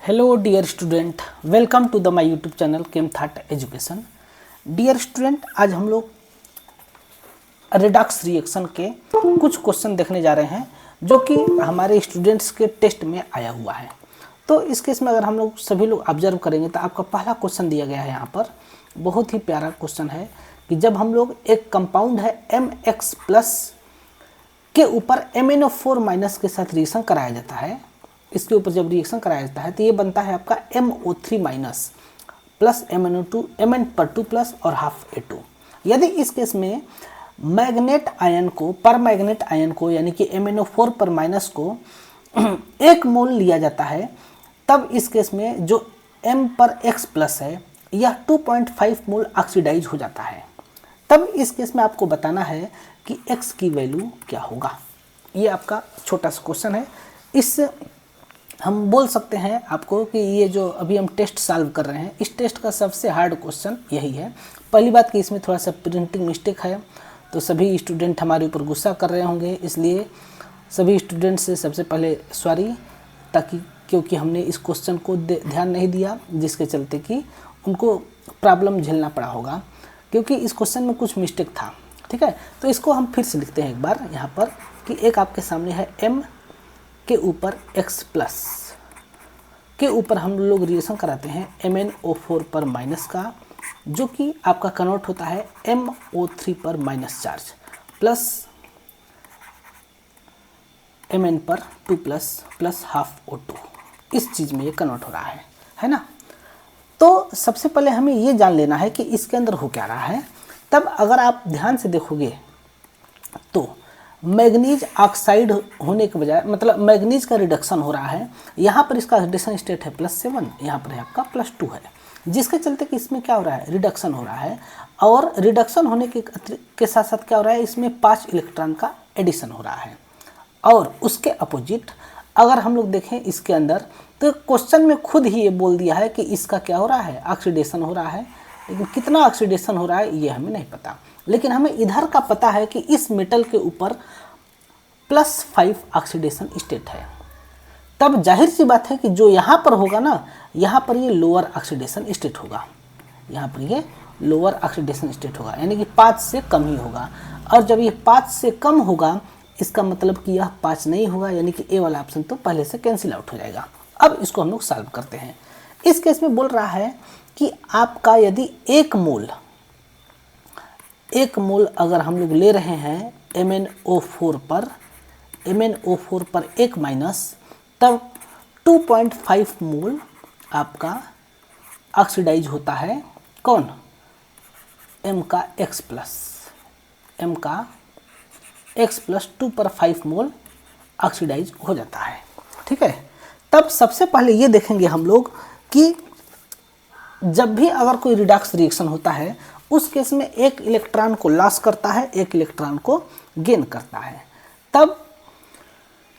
Hello dear student, welcome to the my YouTube channel chem thought education. Dear student, आज हम लोग Redux reaction के कुछ question देखने जा रहे हैं जो कि हमारे स्टूडेंट्स के टेस्ट में आया हुआ है। तो इस केस में अगर हम लोग सभी लोग ऑब्जर्व करेंगे तो आपका पहला क्वेश्चन दिया गया है यहाँ पर। बहुत ही प्यारा क्वेश्चन है कि जब हम लोग एक कंपाउंड है MX प्लस के ऊपर MnO4 माइनस के साथ रिएक्शन कराया जाता है, इसके ऊपर जब रिएक्शन कराया जाता है तो ये बनता है आपका MO3 minus plus MnO2 Mn/2 plus और हाफ A2। यदि इस केस में मैग्नेट आयन को पर मैग्नेट आयन को यानी कि MnO4 पर माइनस को 1 मोल लिया जाता है, तब इस केस में जो M पर X प्लस है यह 2.5 मोल ऑक्सीडाइज हो जाता है। तब इस केस में आपको बताना है कि X की वैल्यू क्या होगा। ये आपका छोटा सा क्वेश्चन है। इस हम बोल सकते हैं आपको कि ये जो अभी हम टेस्ट सॉल्व कर रहे हैं, इस टेस्ट का सबसे हार्ड क्वेश्चन यही है। पहली बात कि इसमें थोड़ा सा प्रिंटिंग मिस्टेक है, तो सभी स्टूडेंट हमारे ऊपर गुस्सा कर रहे होंगे, इसलिए सभी स्टूडेंट से सबसे पहले सॉरी, ताकि क्योंकि हमने इस क्वेश्चन को ध्यान नहीं दिया, जिसके चलते कि उनको प्रॉब्लम झेलना पड़ा होगा, क्योंकि इस क्वेश्चन में कुछ मिस्टेक था। ठीक है, तो इसको हम फिर से लिखते हैं एक बार यहाँ पर कि एक आपके सामने है M के ऊपर X प्लस के ऊपर हम लोग रिएक्शन कराते हैं MnO4 पर माइनस का, जो कि आपका कन्वर्ट होता है MO3 पर minus charge plus Mn/2 plus plus half O2। इस चीज़ में ये कन्वर्ट हो रहा है ना। तो सबसे पहले हमें ये जान लेना है कि इसके अंदर हो क्या रहा है। तब अगर आप ध्यान से देखोगे तो मैग्नीज ऑक्साइड होने के बजाय, मतलब मैग्नीज का रिडक्शन हो रहा है। यहाँ पर इसका ऑक्सीडेशन स्टेट है +7, यहाँ पर है आपका +2 है, जिसके चलते कि इसमें क्या हो रहा है, रिडक्शन हो रहा है। और रिडक्शन होने के साथ साथ क्या हो रहा है, इसमें 5 इलेक्ट्रॉन का एडिशन हो रहा है। और उसके अपोजिट अगर हम लोग देखें इसके अंदर, तो क्वेश्चन में खुद ही ये बोल दिया है कि इसका क्या हो रहा है, ऑक्सीडेशन हो रहा है। लेकिन कितना ऑक्सीडेशन हो रहा है ये हमें नहीं पता, लेकिन हमें इधर का पता है कि इस मेटल के ऊपर +5 ऑक्सीडेशन स्टेट है। तब जाहिर सी बात है कि जो यहाँ पर होगा ना, यहाँ पर ये लोअर ऑक्सीडेशन स्टेट होगा, यहाँ पर ये लोअर ऑक्सीडेशन स्टेट होगा, यानी कि 5 से कम ही होगा। और जब ये 5 से कम होगा, इसका मतलब कि यह 5 नहीं होगा, यानी कि ए वाला ऑप्शन तो पहले से कैंसिल आउट हो जाएगा। अब इसको हम लोग सॉल्व करते हैं। इस केस में बोल रहा है कि आपका यदि 1 मोल अगर हम लोग ले रहे हैं MnO4 पर 1 माइनस, तब 2.5 मोल आपका ऑक्सीडाइज होता है। कौन? M का X प्लस 2 पर 5 मोल ऑक्सीडाइज हो जाता है। ठीक है, तब सबसे पहले ये देखेंगे हम लोग कि जब भी अगर कोई रिडक्स रिएक्शन होता है, उस केस में एक इलेक्ट्रॉन को लॉस करता है, एक इलेक्ट्रॉन को गेन करता है। तब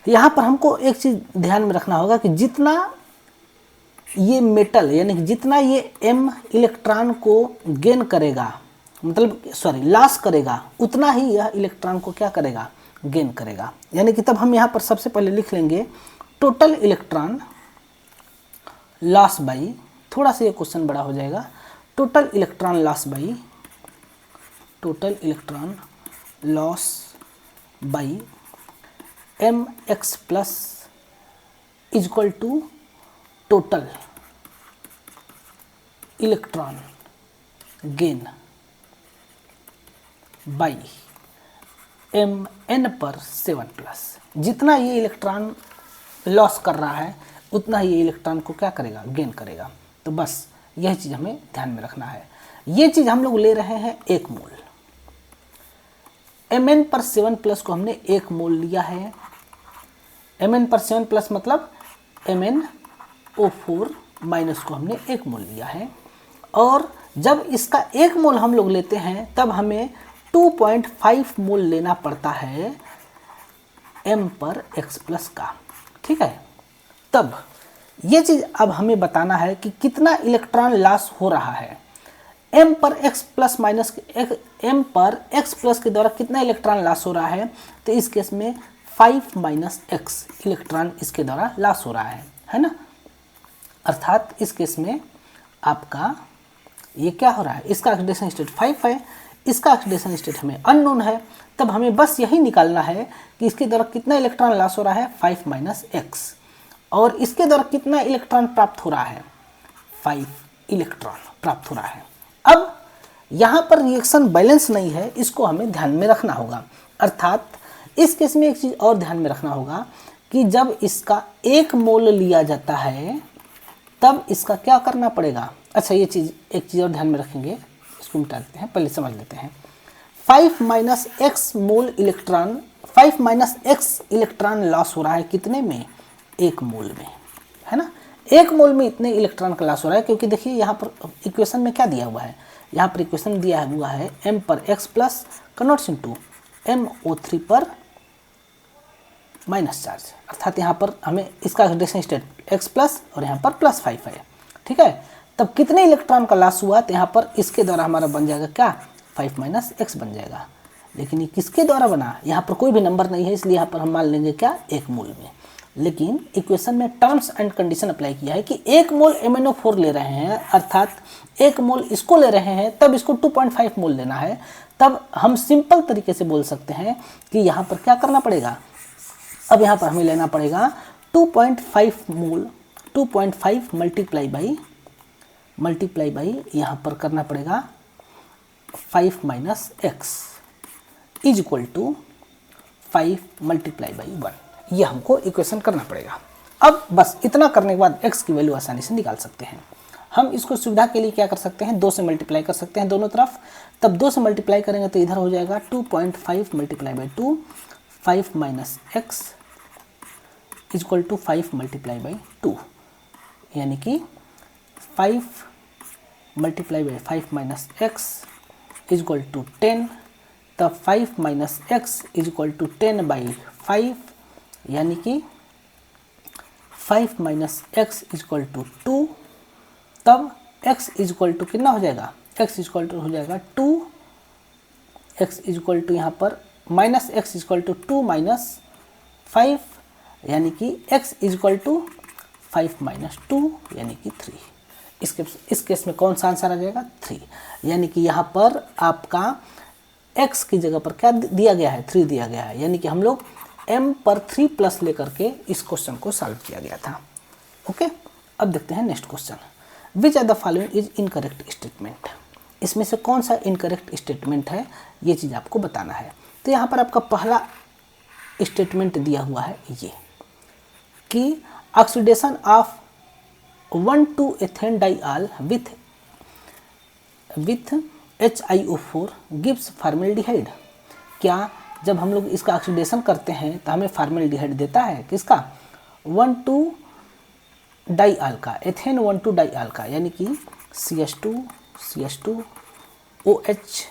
यहाँ पर हमको एक चीज़ ध्यान में रखना होगा कि जितना ये मेटल, यानी कि जितना ये M इलेक्ट्रॉन को गेन करेगा, मतलब सॉरी लॉस करेगा, उतना ही यह इलेक्ट्रॉन को क्या करेगा, गेन करेगा। यानी कि तब हम यहाँ पर सबसे पहले लिख लेंगे टोटल इलेक्ट्रॉन लॉस बाई, थोड़ा सा ये क्वेश्चन बड़ा हो जाएगा, total electron loss by MX plus equal to total electron gain by Mn/7 plus. जितना ये इलेक्ट्रॉन लॉस कर रहा है, उतना ही ये इलेक्ट्रॉन को क्या करेगा, गेन करेगा। तो बस यह चीज़ हमें ध्यान में रखना है। ये चीज़ हम लोग ले रहे हैं 1 मोल, Mn/7 प्लस को हमने 1 मोल लिया है। Mn/7 प्लस मतलब MnO4 माइनस को हमने 1 मोल लिया है। और जब इसका 1 मोल हम लोग लेते हैं, तब हमें 2.5 मोल लेना पड़ता है M/X प्लस का। ठीक है, तब ये चीज़ अब हमें बताना है कि कितना इलेक्ट्रॉन लॉस हो रहा है। M/X plus minus M/X plus के द्वारा कितना इलेक्ट्रॉन लॉस हो रहा है, तो इस केस में 5 - x इलेक्ट्रॉन इसके द्वारा लॉस हो रहा है ना। अर्थात इस केस में आपका ये क्या हो रहा है, इसका ऑक्सीडेशन स्टेट 5 है, इसका ऑक्सीडेशन स्टेट हमें अननोन है। तब हमें बस यही निकालना है कि इसके द्वारा कितना इलेक्ट्रॉन लॉस हो रहा है, 5 - x, और इसके द्वारा कितना इलेक्ट्रॉन प्राप्त हो रहा है, 5 इलेक्ट्रॉन प्राप्त हो रहा है। अब यहाँ पर रिएक्शन बैलेंस नहीं है, इसको हमें ध्यान में रखना होगा। अर्थात इस केस में एक चीज़ और ध्यान में रखना होगा कि जब इसका 1 मोल लिया जाता है तब इसका क्या करना पड़ेगा। अच्छा, ये चीज़ एक चीज़ और ध्यान में रखेंगे, इसको मिटा देते हैं, पहले समझ लेते हैं। 5 - x मोल इलेक्ट्रॉन, 5 - x इलेक्ट्रॉन लॉस हो रहा है कितने में, 1 मोल में, है ना। 1 मोल में इतने इलेक्ट्रॉन का लॉस हो रहा है, क्योंकि देखिए यहाँ पर इक्वेशन में क्या दिया हुआ है, यहाँ पर इक्वेशन दिया हुआ है m पर x plus converts into MO3 पर माइनस चार्ज। अर्थात यहाँ पर हमें इसका ऑक्सीडेशन स्टेट x प्लस और यहाँ पर +5 है, ठीक है। तब कितने इलेक्ट्रॉन का लॉस हुआ, तो यहाँ पर इसके द्वारा हमारा बन जाएगा क्या, 5 - x बन जाएगा। लेकिन ये किसके द्वारा बना, यहाँ पर कोई भी नंबर नहीं है, इसलिए यहाँ पर हम मान लेंगे क्या, 1 मोल में। लेकिन इक्वेशन में टर्म्स एंड कंडीशन अप्लाई किया है कि 1 मोल MnO4 ले रहे हैं, अर्थात 1 मोल इसको ले रहे हैं, तब इसको 2.5 मोल लेना है। तब हम सिंपल तरीके से बोल सकते हैं कि यहाँ पर क्या करना पड़ेगा, अब यहाँ पर हमें लेना पड़ेगा 2.5 मोल, 2.5 मल्टीप्लाई बाई यहाँ पर करना पड़ेगा 5 - x इज इक्वल टू 5 × 1। ये हमको इक्वेशन करना पड़ेगा। अब बस इतना करने के बाद x की वैल्यू आसानी से निकाल सकते हैं। हम इसको सुविधा के लिए क्या कर सकते हैं, 2 से मल्टीप्लाई कर सकते हैं दोनों तरफ। तब 2 से मल्टीप्लाई करेंगे तो इधर हो जाएगा 2.5 × 2, 5 - x इज इक्वल टू 5 × 2, यानी कि 5 × 5 - x इज इक्वल टू 10। तब 5 - x इज इक्वल टू 10/5, यानी कि 5 - x इज इक्वल टू 2। तब x इज इक्वल टू कितना हो जाएगा, x इज इक्वल टू हो जाएगा 2, x इज इक्वल टू यहाँ पर -x इज इक्वल टू 2 - 5, यानी कि x इज इक्वल टू 5 - 2, यानी कि 3। इस केस में कौन सा आंसर आ जाएगा, 3। यानी कि यहाँ पर आपका x की जगह पर क्या दिया गया है, 3 दिया गया है। यानी कि हम लोग m पर 3 प्लस लेकर के इस क्वेश्चन को सॉल्व किया गया था। ओके, अब देखते हैं next question. Which are the following is incorrect statement. इसमें से कौन सा इनकरेक्ट स्टेटमेंट है, ये चीज़ आपको बताना है। तो यहाँ पर आपका पहला स्टेटमेंट दिया हुआ है ये कि oxidation of 1,2 diol with HiO4 gives formaldehyde. क्या जब हम लोग इसका ऑक्सीडेशन करते हैं तो हमें फॉर्मेल्डिहाइड देता है, किसका, 1,2 डाइऑल का, एथेन 1,2 डाइऑल का, यानी कि CH2 OH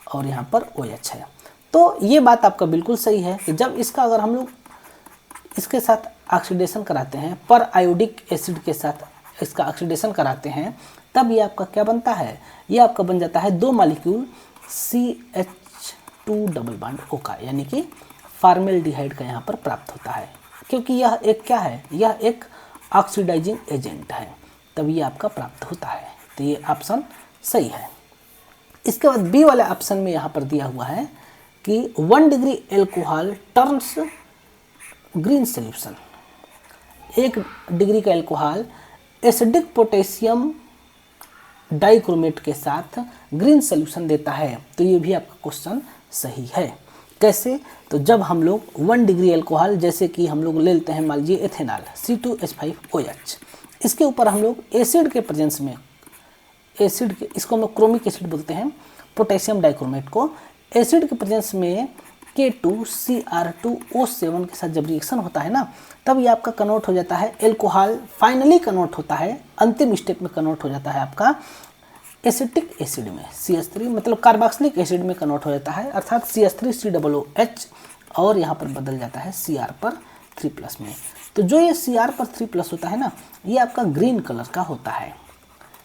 और यहाँ पर OH है। तो ये बात आपका बिल्कुल सही है कि जब इसका अगर हम लोग इसके साथ ऑक्सीडेशन कराते हैं, पर आयोडिक एसिड के साथ इसका ऑक्सीडेशन कराते हैं, तब ये आपका क्या बनता है, ये आपका बन जाता है 2 molecule CH2 double bond O का, यानी कि फॉर्मेल्डिहाइड का यहाँ पर प्राप्त होता है। क्योंकि यह एक क्या है, यह एक ऑक्सीडाइजिंग एजेंट है, तब ये आपका प्राप्त होता है। तो ये ऑप्शन सही है। इसके बाद बी वाले ऑप्शन में यहाँ पर दिया हुआ है कि 1 degree alcohol turns green solution. 1 degree का एल्कोहल एसिडिक पोटेशियम डाइक्रोमेट के साथ ग्रीन सोल्यूशन देता है। तो ये भी आपका क्वेश्चन सही है। कैसे, तो जब हम लोग 1 डिग्री एल्कोहल, जैसे कि हम लोग ले लेते हैं मान लीजिए एथेनॉल C2H5OH, इसके ऊपर हम लोग एसिड के प्रेजेंस में, एसिड के, इसको हम लोग क्रोमिक एसिड बोलते हैं, पोटेशियम डाइक्रोमेट को, एसिड के प्रेजेंस में K2Cr2O7 के साथ जब रिएक्शन होता है ना, तब ये आपका कन्वर्ट हो जाता है एल्कोहल, फाइनली कन्वर्ट होता है, अंतिम स्टेप में कन्वर्ट हो जाता है आपका एसिटिक एसिड में, CH3 मतलब कार्बोक्सिलिक एसिड में कन्वर्ट हो जाता है, अर्थात CH3COOH, और यहाँ पर बदल जाता है Cr पर 3+ में। तो जो ये Cr पर 3+ होता है ना, ये आपका ग्रीन कलर का होता है,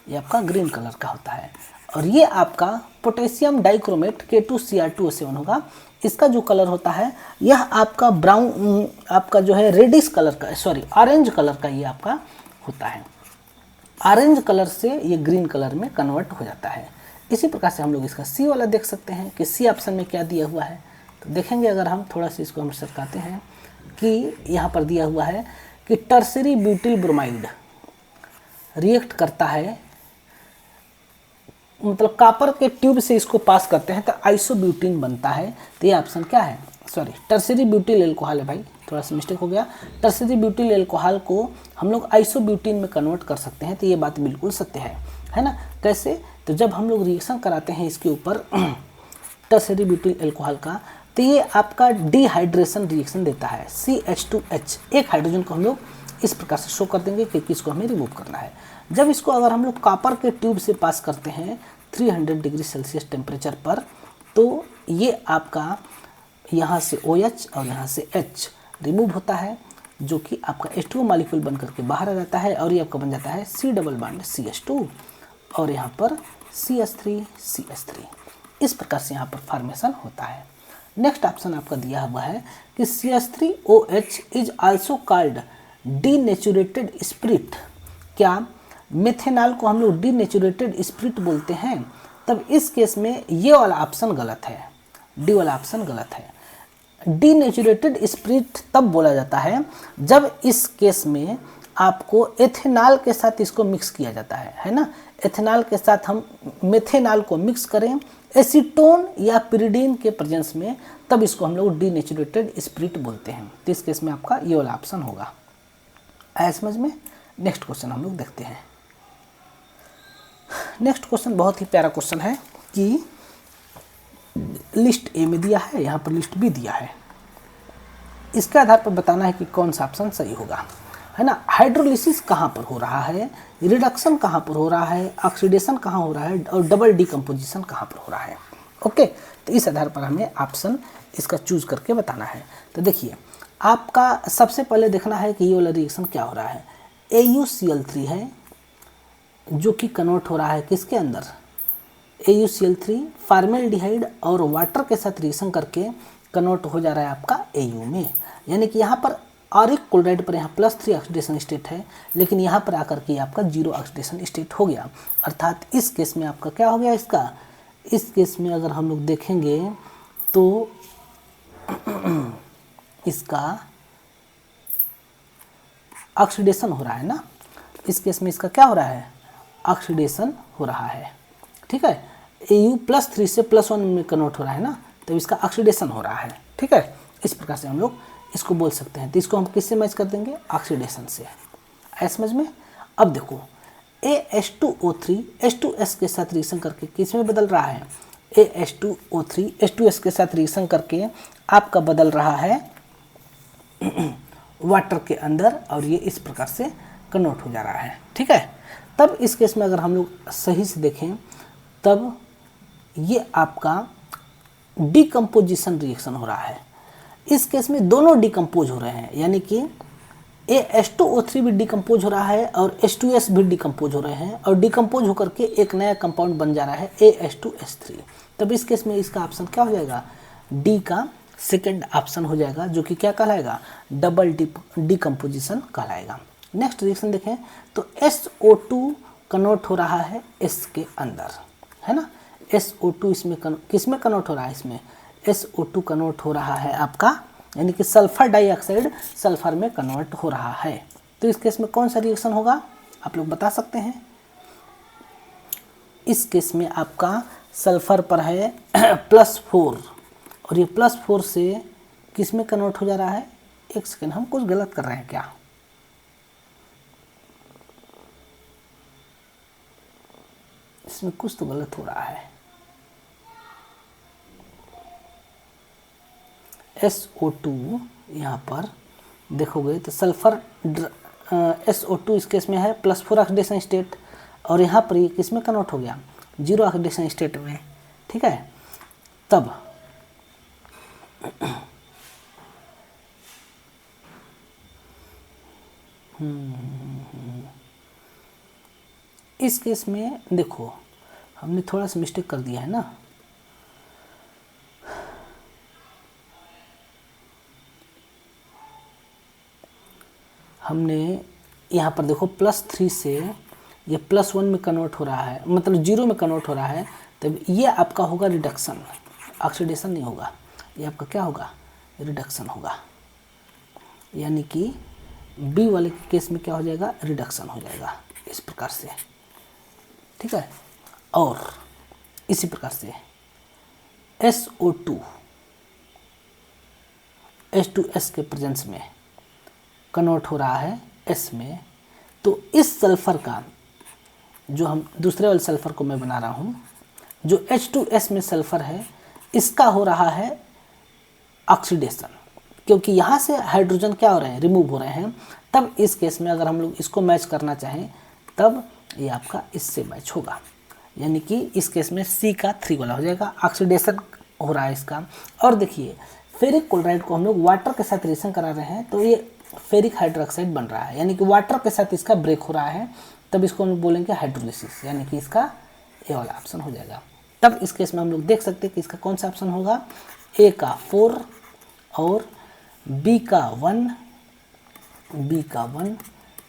ये आपका ग्रीन कलर का होता है। और ये आपका पोटेशियम डाइक्रोमेट K2Cr2O7 होगा, इसका जो कलर होता है यह आपका ब्राउन, आपका जो है रेडिश कलर का, सॉरी ऑरेंज कलर का ये आपका होता है। ऑरेंज कलर से ये ग्रीन कलर में कन्वर्ट हो जाता है। इसी प्रकार से हम लोग इसका सी वाला देख सकते हैं कि सी ऑप्शन में क्या दिया हुआ है। तो देखेंगे अगर हम थोड़ा सा इसको हम सरकाते हैं कि यहाँ पर दिया हुआ है कि टर्सरी ब्यूटिल ब्रोमाइड रिएक्ट करता है, मतलब कॉपर के ट्यूब से इसको पास करते हैं तो आइसोब्यूटीन बनता है। तो ये ऑप्शन क्या है, सॉरी टर्सरी ब्यूटिल एल्कोहल है भाई, थोड़ा सा मिस्टेक हो गया। टर्सरी ब्यूटिल एल्कोहल को हम लोग आइसोब्यूटीन में कन्वर्ट कर सकते हैं। तो ये बात बिल्कुल सत्य है ना। कैसे, तो जब हम लोग रिएक्शन कराते हैं इसके ऊपर टर्सरी ब्यूटिल एल्कोहल का, तो ये आपका डिहाइड्रेशन रिएक्शन देता है। CH2H एक हाइड्रोजन को हम लोग इस प्रकार से शो कर देंगे क्योंकि इसको हमें रिमूव करना है। जब इसको अगर हम लोग कॉपर के ट्यूब से पास करते हैं 300 डिग्री सेल्सियस टेम्परेचर पर, तो ये आपका यहाँ से OH और यहाँ से H रिमूव होता है, जो कि आपका H2O मॉलिक्यूल बन करके बाहर आ जाता है और ये आपका बन जाता है C डबल बॉन्ड CH2 और यहाँ पर CH3 इस प्रकार से यहाँ पर फॉर्मेशन होता है। नेक्स्ट ऑप्शन आपका दिया हुआ है कि CH3OH is also called denatured spirit. क्या मेथेनॉल को हम लोग डीनेचुरेटेड स्पिरिट बोलते हैं? तब इस केस में ये वाला ऑप्शन गलत है, डी वाला ऑप्शन गलत है। डीनेचुरेटेड स्पिरिट तब बोला जाता है जब इस केस में आपको एथेनॉल के साथ इसको मिक्स किया जाता है ना। एथेनॉल के साथ हम मेथेनॉल को मिक्स करें एसीटोन या पिरिडीन के प्रेजेंस में, तब इसको हम लोग डीनेचुरेटेड स्पिरिट बोलते हैं। तो इस केस में आपका ये वाला ऑप्शन होगा। आया समझ में? नेक्स्ट क्वेश्चन हम लोग देखते हैं। नेक्स्ट क्वेश्चन बहुत ही प्यारा क्वेश्चन है कि लिस्ट ए में दिया है, यहाँ पर लिस्ट बी दिया है। इसके आधार पर बताना है कि कौन सा ऑप्शन सही होगा, है ना। हाइड्रोलिसिस कहाँ पर हो रहा है, रिडक्शन कहाँ पर हो रहा है, ऑक्सीडेशन कहाँ हो रहा है और डबल डिकम्पोजिशन कहाँ पर हो रहा है। ओके, तो इस आधार पर हमें ऑप्शन इसका चूज करके बताना है। तो देखिए, आपका सबसे पहले देखना है कि ये वाला रिएक्शन क्या हो रहा है। AuCl3 है जो कि कन्वर्ट हो रहा है किसके अंदर, AuCl3 फॉर्मेल्डिहाइड और वाटर के साथ रिएक्शन करके कन्वर्ट हो जा रहा है आपका Au में। यानी कि यहाँ पर ऑरिक क्लोराइड पर यहाँ +3 ऑक्सीडेशन स्टेट है, लेकिन यहाँ पर आकर के आपका 0 ऑक्सीडेशन स्टेट हो गया। अर्थात इस केस में आपका क्या हो गया इसका, इस केस में अगर हम लोग देखेंगे तो इसका ऑक्सीडेशन हो रहा है ना। इस केस में इसका क्या हो रहा है, ऑक्सीडेशन हो रहा है। ठीक है, Au +3 से +1 में कन्वर्ट हो रहा है ना, तो इसका ऑक्सीडेशन हो रहा है। ठीक है, इस प्रकार से हम लोग इसको बोल सकते हैं। तो इसको हम किससे मैच कर देंगे, ऑक्सीडेशन से। आया समझ में? अब देखो, AH2O3 H2S के साथ रिएक्शन करके किस में बदल रहा है, AH2O3 H2S के साथ रिएक्शन करके आपका बदल रहा है वाटर के अंदर, और ये इस प्रकार से कन्वर्ट हो जा रहा है। ठीक है, तब इस केस में अगर हम लोग सही से देखें तब ये आपका डिकम्पोजिशन रिएक्शन हो रहा है। इस केस में दोनों डिकम्पोज हो रहे हैं, यानी कि AH2O3 भी डिकम्पोज हो रहा है और H2S भी डिकम्पोज हो रहे हैं, और डिकम्पोज होकर के एक नया कंपाउंड बन जा रहा है AH2S3। तब इस केस में इसका ऑप्शन क्या हो जाएगा, डी का सेकंड ऑप्शन हो जाएगा, जो कि क्या कहलाएगा, डबल डिकम्पोजिशन कहलाएगा। नेक्स्ट रिएक्शन देखें तो SO2 कन्वर्ट हो रहा है S के अंदर, है ना। SO2 इसमें किस में कन्वर्ट हो रहा है, इसमें SO2 कन्वर्ट हो रहा है आपका, यानी कि सल्फर डाइऑक्साइड सल्फर में कन्वर्ट हो रहा है। तो इस केस में कौन सा रिएक्शन होगा, आप लोग बता सकते हैं। इस केस में आपका सल्फर पर है +4 और ये +4 से किस में कन्वर्ट हो जा रहा है, एक सेकेंड, हम कुछ गलत कर रहे हैं क्या, इसमें कुछ तो गलत हो रहा है। SO2 यहाँ पर देखोगे तो सल्फर SO2 इस केस में है +4 ऑक्सीडेशन स्टेट, और यहाँ पर ये किस में कन्वर्ट हो गया, 0 ऑक्सीडेशन स्टेट में। ठीक है, तब इस केस में देखो हमने थोड़ा सा मिस्टेक कर दिया है ना। हमने यहाँ पर देखो +3 से ये +1 में कन्वर्ट हो रहा है, मतलब 0 में कन्वर्ट हो रहा है, तब ये आपका होगा रिडक्शन, ऑक्सीडेशन नहीं होगा, ये आपका क्या होगा, रिडक्शन होगा। यानी कि बी वाले केस में क्या हो जाएगा, रिडक्शन हो जाएगा इस प्रकार से, ठीक है। और इसी प्रकार से SO2 H2S के प्रेजेंस में कन्वर्ट हो रहा है S में, तो इस सल्फर का जो हम दूसरे वाले सल्फर को मैं बना रहा हूँ, जो H2S में सल्फर है इसका हो रहा है ऑक्सीडेशन, क्योंकि यहाँ से हाइड्रोजन क्या हो रहे हैं, रिमूव हो रहे हैं। तब इस केस में अगर हम लोग इसको मैच करना चाहें तब ये आपका इससे मैच होगा, यानी कि इस केस में C का 3 वाला हो जाएगा, ऑक्सीडेशन हो रहा है इसका। और देखिए फेरिक क्लोराइड को हम लोग वाटर के साथ रिएक्शन करा रहे हैं, तो ये फेरिक हाइड्रोक्साइड बन रहा है, यानी कि वाटर के साथ इसका ब्रेक हो रहा है, तब इसको हम बोलेंगे हाइड्रोलिसिस, यानी कि इसका ए वाला ऑप्शन हो जाएगा। तब इस केस में हम लोग देख सकते हैं कि इसका कौन सा ऑप्शन होगा, ए का 4 और बी का 1,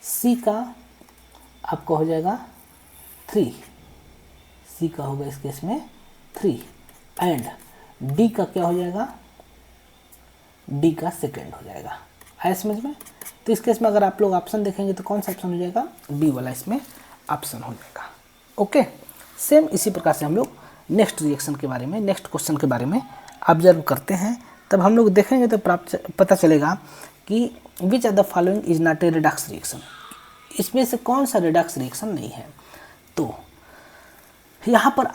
सी का आपका हो जाएगा 3, सी का होगा इस केस में 3, एंड डी का क्या हो जाएगा, डी का सेकेंड हो जाएगा। आया समझ में? तो इस केस में अगर आप लोग ऑप्शन देखेंगे तो कौन सा ऑप्शन हो जाएगा, बी वाला इसमें ऑप्शन हो जाएगा। ओके, सेम इसी प्रकार से हम लोग नेक्स्ट रिएक्शन के बारे में, नेक्स्ट क्वेश्चन के बारे में ऑब्जर्व करते हैं, तब हम लोग देखेंगे तो पता चलेगा कि which are the following is not a redox reaction, इसमें से कौन सा रिडक्स रिएक्शन नहीं है। तो यहाँ पर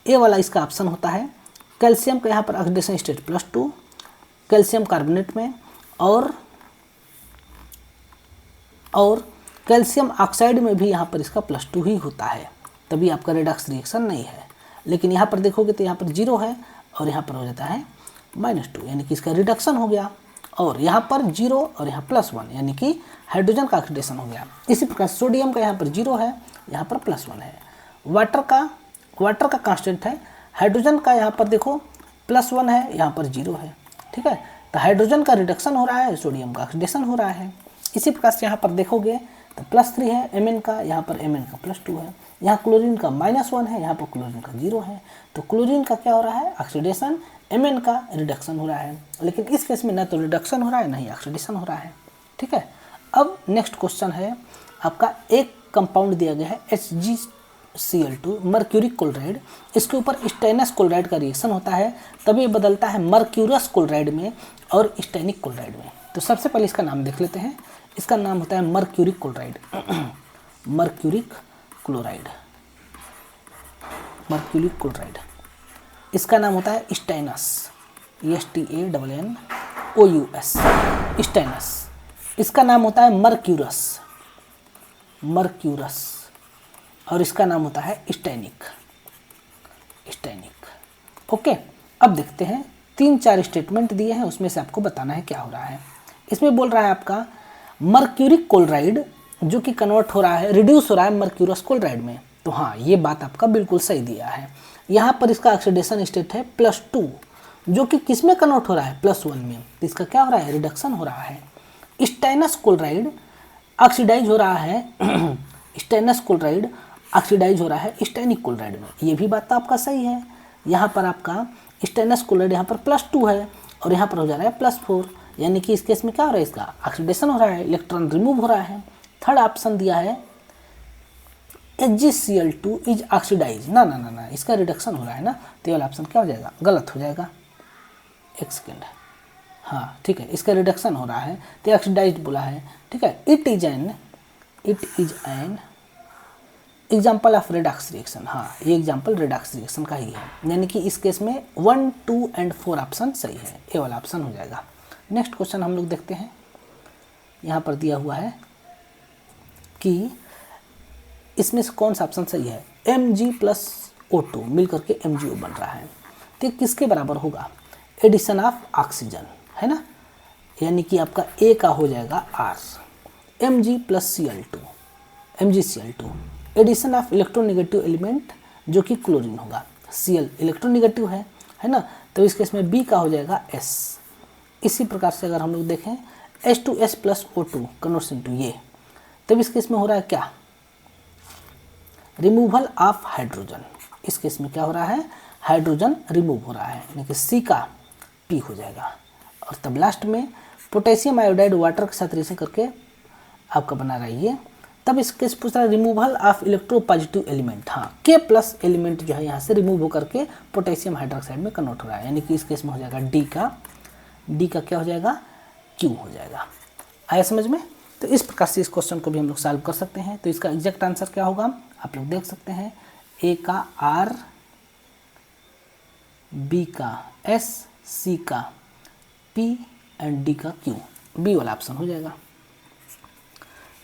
ए वाला इसका ऑप्शन होता है, कैल्शियम का यहाँ पर ऑक्सीडेशन स्टेट +2 कैल्शियम कार्बोनेट में, और कैल्शियम ऑक्साइड में भी यहाँ पर इसका +2 ही होता है, तभी आपका रिडक्स रिएक्शन नहीं है। लेकिन यहाँ पर देखोगे तो यहाँ पर 0 है और यहाँ पर हो जाता है -2, यानी कि इसका रिडक्शन हो गया। और यहाँ पर 0 और यहाँ +1, यानी कि हाइड्रोजन का ऑक्सीडेशन हो गया। इसी प्रकार सोडियम का यहाँ पर 0 है, यहाँ पर +1 है। वाटर का कांस्टेंट है, हाइड्रोजन का यहाँ पर देखो +1 है, यहाँ पर 0 है, ठीक है। तो हाइड्रोजन का रिडक्शन हो रहा है, सोडियम का ऑक्सीडेशन हो रहा है। इसी प्रकार से यहाँ पर देखोगे तो +3 है Mn का, यहाँ पर Mn का +2 है, यहाँ क्लोरीन का -1 है, यहाँ पर क्लोरीन का 0 है। तो क्लोरीन का क्या हो रहा है, ऑक्सीडेशन, Mn का रिडक्शन हो रहा है। लेकिन इस केस में ना तो रिडक्शन हो रहा है ना ही ऑक्सीडेशन हो रहा है, ठीक है। अब नेक्स्ट क्वेश्चन है आपका, एक कंपाउंड दिया गया है HgCl2 मर्क्यूरिक क्लोराइड, इसके ऊपर स्टेनस क्लोराइड का रिएक्शन होता है, तभी ये बदलता है मर्क्यूरस क्लोराइड में और स्टेनिक क्लोराइड में। तो सबसे पहले इसका नाम देख लेते हैं, इसका नाम होता है मर्क्यूरिक क्लोराइड मर्क्यूरिक क्लोराइड, इसका नाम होता है स्टेनस, STANNOUS, स्टेनस। इसका नाम होता है मर्क्यूरस, और इसका नाम होता है स्टेनिक। ओके, अब देखते हैं 3-4 स्टेटमेंट दिए हैं, उसमें से आपको बताना है क्या हो रहा है। इसमें बोल रहा है आपका मर्क्यूरिक क्लोराइड जो कि कन्वर्ट हो रहा है, रिड्यूस हो रहा है मर्क्यूरस क्लोराइड में। तो हाँ, ये बात आपका बिल्कुल सही दिया है। यहाँ पर इसका ऑक्सीडेशन स्टेट है +2, जो कि किस में कन्वर्ट हो रहा है, +1 में। तो इसका क्या हो रहा है, रिडक्शन हो रहा है। स्टेनस क्लोराइड ऑक्सीडाइज हो रहा है स्टेनस क्लोराइड ऑक्सीडाइज हो रहा है स्टेनिक क्लोराइड में। ये भी बात तो आपका सही है। यहाँ पर आपका स्टेनस क्लोराइड यहाँ पर +2 है और यहाँ पर हो जा रहा है +4, यानी कि इस केस में क्या हो रहा है, इसका ऑक्सीडेशन हो रहा है, इलेक्ट्रॉन रिमूव हो रहा है। थर्ड ऑप्शन दिया है HgCl2 इज ऑक्सीडाइज, ना, इसका रिडक्शन हो रहा है ना, तो ये वाला ऑप्शन क्या हो जाएगा, गलत हो जाएगा। एक सेकेंड, हाँ ठीक है, इसका रिडक्शन हो रहा है तो ऑक्सीडाइज बोला है, ठीक है। It is an example of Redux reaction, हाँ ये एग्जाम्पल रिडक्स रिएक्शन का ही है, यानी कि इस केस में 1, 2 एंड 4 ऑप्शन सही है, ए वाला ऑप्शन हो जाएगा। नेक्स्ट क्वेश्चन हम लोग देखते हैं, यहाँ पर दिया हुआ है कि इसमें से कौन सा ऑप्शन सही है, Mg+O2 मिलकर के MgO बन रहा है, तो किसके बराबर होगा, एडिशन ऑफ ऑक्सीजन, है ना, यानी कि आपका A का हो जाएगा R, MgCl2 addition of electronegative element जो कि क्लोरीन होगा, Cl इलेक्ट्रोनेगेटिव है ना, तो इस केस में B का हो जाएगा S। इसी प्रकार से अगर हम लोग देखें H2S+O2 कन्वर्ट्स इनटू ये, तब इस केस में हो रहा है क्या, रिमूवल ऑफ हाइड्रोजन। इस केस में क्या हो रहा है, हाइड्रोजन रिमूव हो रहा है, यानी कि सी का पी हो जाएगा। और तब लास्ट में पोटेशियम आयोडाइड वाटर के साथ रिएक्शन करके आपका बना रहा है ये। तब इस केस पूछ रहा है रिमूवल ऑफ इलेक्ट्रोपॉजिटिव एलिमेंट। हाँ, के प्लस एलिमेंट जो है यहाँ से रिमूव होकर के पोटेशियम हाइड्रोक्साइड में कन्वर्ट हो रहा है, यानी कि इस केस में हो जाएगा डी का क्या हो जाएगा, क्यू हो जाएगा। आया समझ में? तो इस प्रकार से इस क्वेश्चन को भी हम लोग सॉल्व कर सकते हैं। तो इसका एग्जैक्ट आंसर क्या होगा आप लोग देख सकते हैं, ए का आर, बी का एस, सी का पी एंड डी का क्यू, बी वाला ऑप्शन हो जाएगा।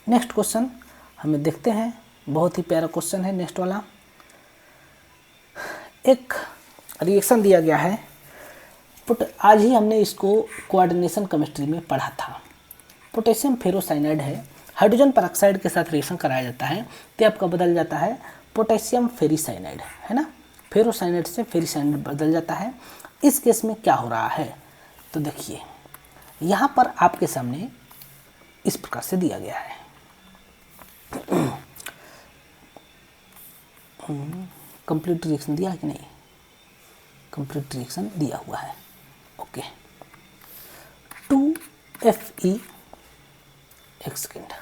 नेक्स्ट क्वेश्चन हमें देखते हैं, बहुत ही प्यारा क्वेश्चन है नेक्स्ट वाला। एक रिएक्शन दिया गया है, आज ही हमने इसको कोऑर्डिनेशन केमिस्ट्री में पढ़ा था। पोटेशियम फेरोसाइनाइड है, हाइड्रोजन पेरोक्साइड के साथ रिएक्शन कराया जाता है तो आपका बदल जाता है पोटेशियम फेरिसाइनाइड, है ना। फेरोसाइनाइड से फेरिसाइनाइड बदल जाता है। इस केस में क्या हो रहा है, तो देखिए यहाँ पर आपके सामने इस प्रकार से दिया गया है। कंप्लीट रिएक्शन दिया है कि नहीं, कंप्लीट रिएक्शन दिया हुआ है। ओके, 2Fe, एक सेकेंड,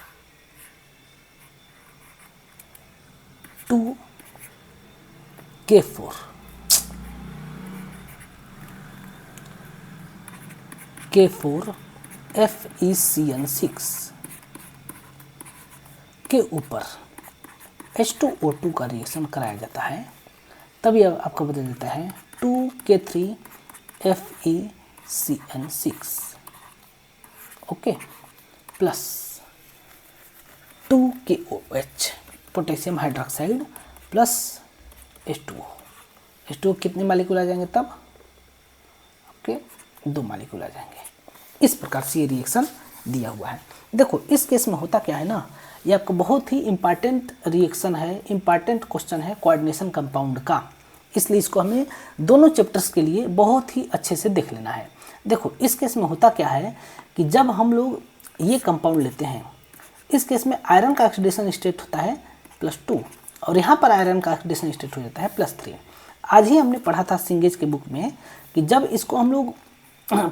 2K4 FeCN6 के ऊपर H2O2 का रिएक्शन कराया जाता है, तब यह आपका बदल देता है 2K3 FeCN6, okay, plus 2KOH potassium hydroxide plus H2O कितने मालिक्यूल आ जाएंगे तब, ओके, 2 मालिक्यूल आ जाएंगे। इस प्रकार से ये रिएक्शन दिया हुआ है। देखो इस केस में होता क्या है ना, ये आपको बहुत ही इंपॉर्टेंट रिएक्शन है, इंपॉर्टेंट क्वेश्चन है कोऑर्डिनेशन कंपाउंड का, इसलिए इसको हमें दोनों चैप्टर्स के लिए बहुत ही अच्छे से देख लेना है। देखो इस केस में होता क्या है कि जब हम लोग ये कंपाउंड लेते हैं, इस केस में आयरन का ऑक्सीडेशन स्टेट होता है +2 और यहाँ पर आयरन का ऑक्सीडेशन स्टेट हो जाता है +3। आज ही हमने पढ़ा था सिंगेज के बुक में कि जब इसको हम लोग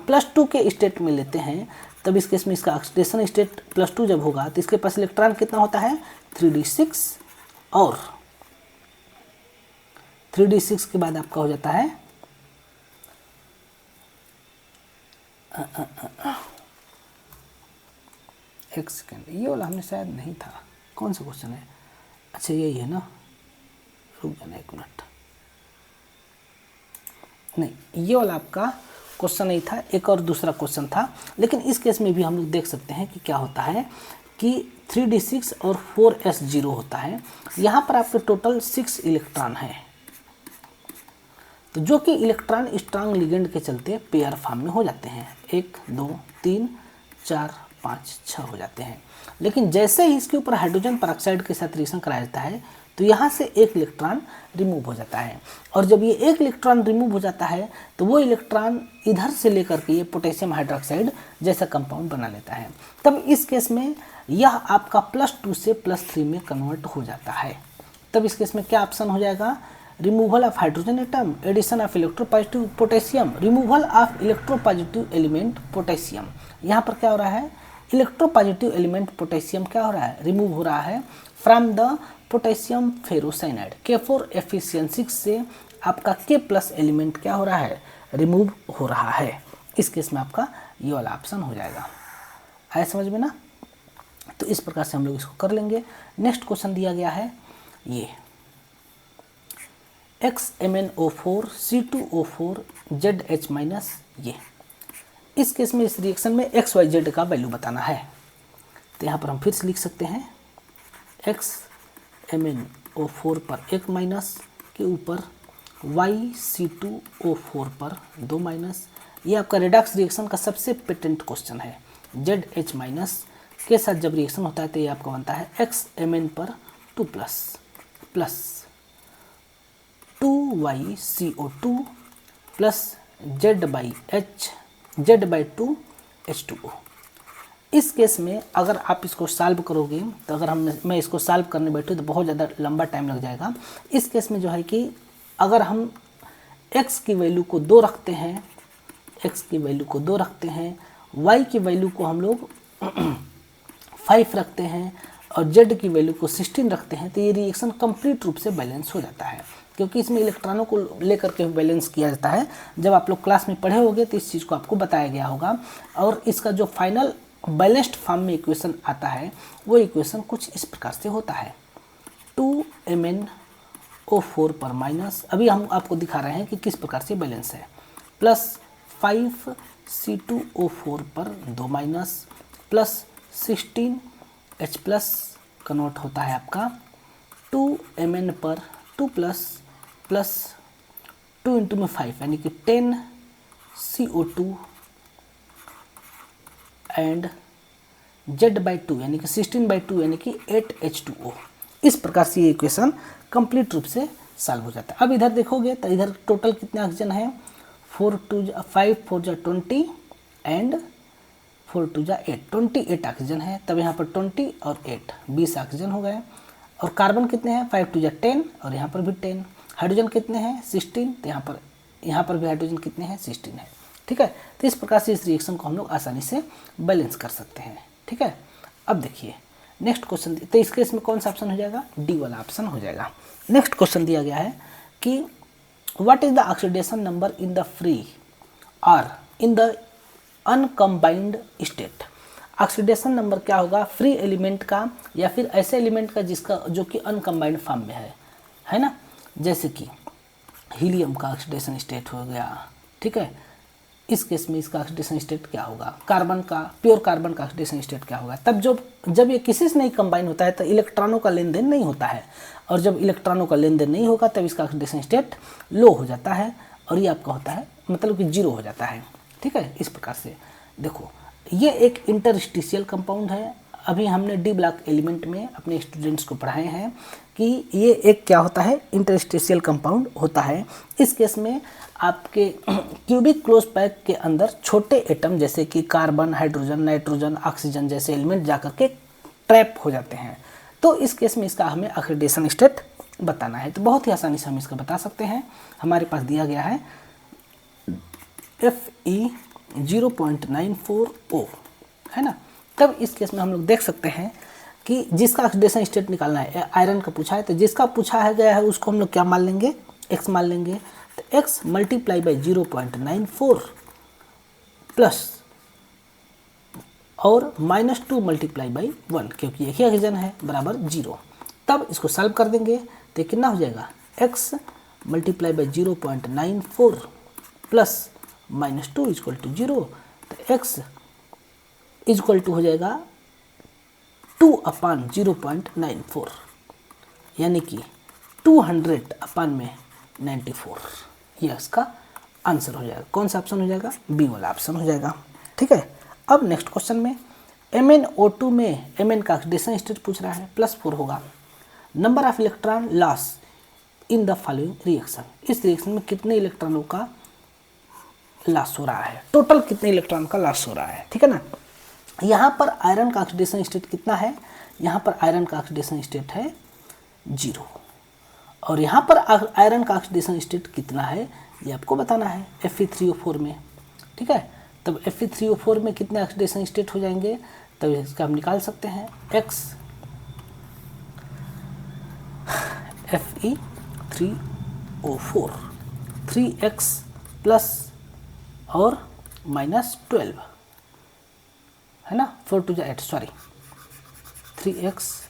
+2 के स्टेट में लेते हैं, तब इस केस में इसका ऑक्सीडेशन स्टेट +2 जब होगा तो इसके पास इलेक्ट्रॉन कितना होता है 3d6, और 3d6 के बाद आपका हो जाता है एक सेकेंड, ये वाला हमने शायद नहीं था, कौन सा क्वेश्चन है, अच्छा यही है ना, रुक जाना 1 मिनट, नहीं ये वाला आपका क्वेश्चन नहीं था, एक और दूसरा क्वेश्चन था। लेकिन इस केस में भी हम लोग देख सकते हैं कि क्या होता है कि 3d6 और 4s0 होता है, यहाँ पर आपके टोटल 6 इलेक्ट्रॉन है, तो जो कि इलेक्ट्रॉन स्ट्रांग लिगेंड के चलते पेयर फॉर्म में हो जाते हैं, 1 2 3 4 5 6 हो जाते हैं। लेकिन जैसे ही इसके ऊपर हाइड्रोजन पेरोक्साइड के साथ रिएक्शन कराया जाता है तो यहाँ से एक इलेक्ट्रॉन रिमूव हो जाता है, और जब ये एक इलेक्ट्रॉन रिमूव हो जाता है तो वो इलेक्ट्रॉन इधर से लेकर के ये पोटेशियम हाइड्रोक्साइड जैसा कंपाउंड बना लेता है। तब इस केस में यह आपका +2 से +3 में कन्वर्ट हो जाता है। तब इस केस में क्या ऑप्शन हो जाएगा, removal of hydrogen atom, addition of electropositive potassium, removal of electropositive element potassium. यहाँ पर क्या हो रहा है, इलेक्ट्रोपॉजिटिव एलिमेंट पोटेशियम क्या हो रहा है, रिमूव हो रहा है from the potassium ferrocyanide. K4 FeCN6 से आपका K+ एलिमेंट क्या हो रहा है, रिमूव हो रहा है। इस केस में आपका ये वाला ऑप्शन हो जाएगा। आया समझ में ना? तो इस प्रकार से हम लोग इसको कर लेंगे। नेक्स्ट क्वेश्चन दिया गया है ये XMnO4 C2O4 ZH-, ये इस केस में इस रिएक्शन में XYZ का वैल्यू बताना है। तो यहाँ पर हम फिर से लिख सकते हैं XMnO4 पर 1- के ऊपर YC2O4 पर 2-। ये आपका रेडॉक्स रिएक्शन का सबसे पेटेंट क्वेश्चन है। ZH- के साथ जब रिएक्शन होता है तो ये आपका बनता है XMn पर 2+ प्लस 2YCO2 प्लस Z/2H2O। इस केस में अगर आप इसको सॉल्व करोगे तो अगर मैं इसको सॉल्व करने बैठूँ तो बहुत ज़्यादा लंबा टाइम लग जाएगा। इस केस में जो है कि अगर हम x की वैल्यू को 2 रखते हैं, x की वैल्यू को 2 रखते हैं, y की वैल्यू को हम लोग 5 रखते हैं और z की वैल्यू को 16 रखते हैं, तो ये रिएक्शन कंप्लीट रूप से बैलेंस हो जाता है, क्योंकि इसमें इलेक्ट्रॉनों को लेकर के बैलेंस किया जाता है। जब आप लोग क्लास में पढ़े होंगे तो इस चीज़ को आपको बताया गया होगा। और इसका जो फाइनल बैलेंस्ड फॉर्म में इक्वेशन आता है वो इक्वेशन कुछ इस प्रकार से होता है, 2MnO4 पर माइनस, अभी हम आपको दिखा रहे हैं कि किस प्रकार से बैलेंस है, प्लस 5C2O4 पर 2 minus, plus 16H plus convert होता है आपका 2Mn पर 2 प्लस 2 इंटू में 5 यानी कि 10CO2 एंड Z/2 यानी कि 16/2 यानी कि 8H2O। इस प्रकार से ये इक्वेशन कंप्लीट रूप से सॉल्व हो जाता है। अब इधर देखोगे तो इधर टोटल कितने ऑक्सीजन है, 5 4 20 एंड 4 2 8, 28 ऑक्सीजन है। तब यहाँ पर 20 और 8 20 ऑक्सीजन हो गए। और कार्बन कितने हैं, 5 2 10 और यहाँ पर भी 10। हाइड्रोजन कितने हैं, 16, तो यहाँ पर भी हाइड्रोजन कितने हैं, 16 है। ठीक है, तो इस प्रकार से इस रिएक्शन को हम लोग आसानी से बैलेंस कर सकते हैं। ठीक है, अब देखिए नेक्स्ट क्वेश्चन, तो इस केस में कौन सा ऑप्शन हो जाएगा, डी वाला ऑप्शन हो जाएगा। नेक्स्ट क्वेश्चन दिया गया है कि what is the oxidation number in the free और in the uncombined state. Oxidation number क्या होगा फ्री एलिमेंट का या फिर ऐसे एलिमेंट का जिसका जो कि अनकम्बाइंड फॉर्म में है ना, जैसे कि हीलियम का ऑक्सीडेशन स्टेट हो गया। ठीक है, इस केस में इसका ऑक्सीडेशन स्टेट क्या होगा, कार्बन का, प्योर कार्बन का ऑक्सीडेशन स्टेट क्या होगा। तब जब ये किसी से नहीं कंबाइन होता है तो इलेक्ट्रॉनों का लेन देन नहीं होता है, और जब इलेक्ट्रॉनों का लेन देन नहीं होगा तब इसका ऑक्सीडेशन स्टेट लो हो जाता है और ये आपका होता है मतलब कि 0 हो जाता है। ठीक है, इस प्रकार से देखो ये एक इंटरस्टिशियल कंपाउंड है। अभी हमने डी ब्लॉक एलिमेंट में अपने स्टूडेंट्स को पढ़ाए हैं कि ये एक क्या होता है, इंटरस्टिशियल कंपाउंड होता है। इस केस में आपके क्यूबिक क्लोज पैक के अंदर छोटे एटम जैसे कि कार्बन, हाइड्रोजन, नाइट्रोजन, ऑक्सीजन जैसे एलिमेंट जाकर के ट्रैप हो जाते हैं। तो इस केस में इसका हमें ऑक्सीडेशन स्टेट बताना है, तो बहुत ही आसानी से हम इसका बता सकते हैं। हमारे पास दिया गया है Fe0.94O है ना। तब इस केस में हम लोग देख सकते हैं कि जिसका ऑक्सीडेशन स्टेट निकालना है, आयरन का पूछा है, तो जिसका पूछा है गया है उसको हम लोग क्या मान लेंगे, x मान लेंगे। तो x मल्टीप्लाई बाई 0.94 प्लस और -2 मल्टीप्लाई बाई 1, क्योंकि एक ही ऑक्सीजन है, बराबर 0। तब इसको सॉल्व कर देंगे तो कितना हो जाएगा, x multiply by 0.94 plus -2 equal to 0। तो x इक्वल टू हो जाएगा 2/0.94 यानी कि 200/94। यह इसका आंसर हो जाएगा। कौन सा ऑप्शन हो जाएगा, बी वाला ऑप्शन हो जाएगा। ठीक है, अब नेक्स्ट क्वेश्चन में MnO2 में Mn का ऑक्सीडेशन स्टेट पूछ रहा है, +4 होगा। Number of electron loss in the following reaction, इस रिएक्शन में कितने इलेक्ट्रॉनों का लॉस हो रहा है, टोटल कितने इलेक्ट्रॉन का लॉस हो रहा है। ठीक है ना, यहाँ पर आयरन का ऑक्सीडेशन स्टेट कितना है, यहाँ पर आयरन का ऑक्सीडेशन स्टेट है 0 और यहाँ पर आयरन का ऑक्सीडेशन स्टेट कितना है ये आपको बताना है Fe3O4 में। ठीक है, तब Fe3O4 में कितने ऑक्सीडेशन स्टेट हो जाएंगे, तब इसका हम निकाल सकते हैं x Fe3O4 3x प्लस और -12 है ना, 4 2 8 सॉरी 3x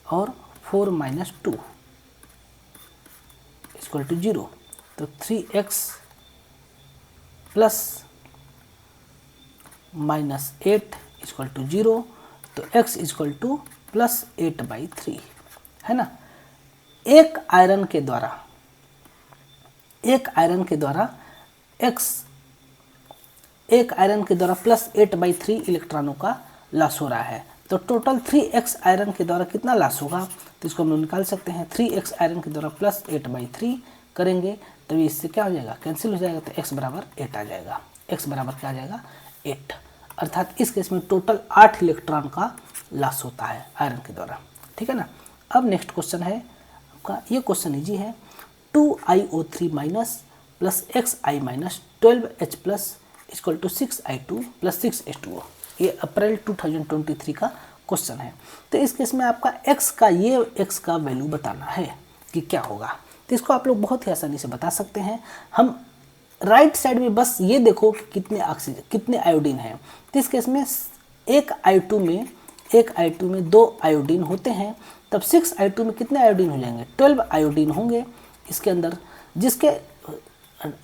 और 4 -2 इक्वल टू 0। तो 3x प्लस -8 इक्वल टू 0। तो x इक्वल टू +8/3 है ना। एक आयरन के द्वारा +8/3 इलेक्ट्रॉनों का लॉस हो रहा है। तो टोटल 3x आयरन के द्वारा कितना लॉस होगा, तो इसको हम लोग निकाल सकते हैं। 3x आयरन के द्वारा +8/3 करेंगे तभी इससे क्या हो जाएगा, कैंसिल हो जाएगा। तो x बराबर 8 आ जाएगा। x बराबर क्या आ जाएगा, 8। अर्थात इस केस में टोटल 8 इलेक्ट्रॉन का लॉस होता है आयरन के द्वारा, ठीक है ना। अब नेक्स्ट क्वेश्चन है आपका, ये क्वेश्चन इजी है, 2iO3 minus plus xi minus 12H plus equal to 6i2 plus 6H2O। ये अप्रैल 2023 का क्वेश्चन है। तो इस केस में आपका x का वैल्यू बताना है कि क्या होगा। तो इसको आप लोग बहुत ही आसानी से बता सकते हैं। हम राइट साइड में बस ये देखो कि कितने ऑक्सीजन, कितने आयोडीन है। तो इस केस में एक I2 में 2 आयोडीन होते हैं, तब 6i2 में कितने आयोडीन हो जाएंगे, 12 आयोडीन होंगे इसके अंदर,